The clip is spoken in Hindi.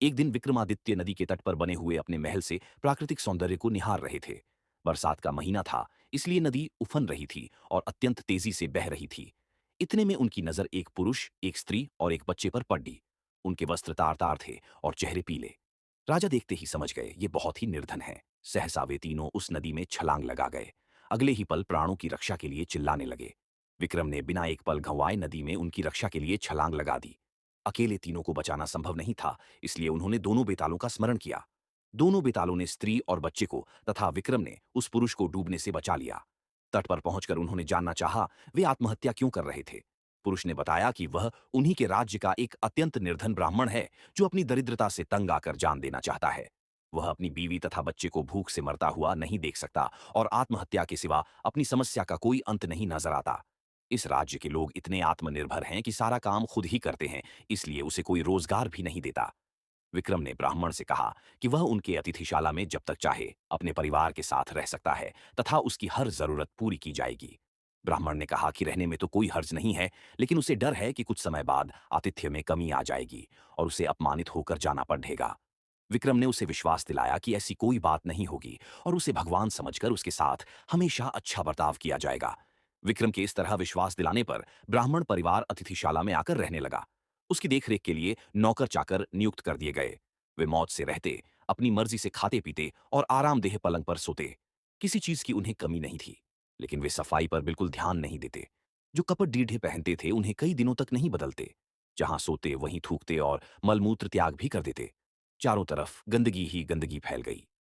एक दिन विक्रमादित्य नदी के तट पर बने हुए अपने महल से प्राकृतिक सौंदर्य को निहार रहे थे। बरसात का महीना था, इसलिए नदी उफन रही थी और अत्यंत तेजी से बह रही थी। इतने में उनकी नजर एक पुरुष, एक स्त्री और एक बच्चे पर पड़ी। उनके वस्त्र तार-तार थे और चेहरे पीले। राजा देखते ही समझ गए ये बहुत ही निर्धन है। सहसा वे तीनों उस नदी में छलांग लगा गए। अगले ही पल प्राणों की रक्षा के लिए चिल्लाने लगे। विक्रम ने बिना एक पल गंवाए नदी में उनकी रक्षा के लिए छलांग लगा दी। अकेले तीनों को बचाना संभव नहीं था, इसलिए उन्होंने दोनों बेतालों का स्मरण किया। दोनों बेतालों ने स्त्री और बच्चे को तथा विक्रम ने उस पुरुष को डूबने से बचा लिया। तट पर पहुंचकर उन्होंने जानना चाहा वे आत्महत्या क्यों कर रहे थे। पुरुष ने बताया कि वह उन्हीं के राज्य का एक अत्यंत निर्धन ब्राह्मण है जो अपनी दरिद्रता से तंग आकर जान देना चाहता है। वह अपनी बीवी तथा बच्चे को भूख से मरता हुआ नहीं देख सकता और आत्महत्या के सिवा अपनी समस्या का कोई अंत नहीं नजर आता। इस राज्य के लोग इतने आत्मनिर्भर हैं कि सारा काम खुद ही करते हैं, इसलिए उसे कोई रोजगार भी नहीं देता। विक्रम ने ब्राह्मण से कहा कि वह उनके अतिथिशाला में जब तक चाहे अपने परिवार के साथ रह सकता है तथा उसकी हर जरूरत पूरी की जाएगी। ब्राह्मण ने कहा कि रहने में तो कोई हर्ज नहीं है, लेकिन उसे डर है कि कुछ समय बाद आतिथ्य में कमी आ जाएगी और उसे अपमानित होकर जाना पड़ेगा। विक्रम ने उसे विश्वास दिलाया कि ऐसी कोई बात नहीं होगी और उसे भगवान समझकर उसके साथ हमेशा अच्छा बर्ताव किया जाएगा। विक्रम के इस तरह विश्वास दिलाने पर ब्राह्मण परिवार अतिथिशाला में आकर रहने लगा। उसकी देखरेख के लिए नौकर चाकर नियुक्त कर दिए गए। वे मौज से रहते, अपनी मर्जी से खाते पीते और आरामदेह पलंग पर सोते। किसी चीज की उन्हें कमी नहीं थी, लेकिन वे सफाई पर बिल्कुल ध्यान नहीं देते। जो कपड़े रीढ़े पहनते थे उन्हें कई दिनों तक नहीं बदलते। जहां सोते वहीं थूकते और मलमूत्र त्याग भी कर देते। चारों तरफ गंदगी ही गंदगी फैल गई।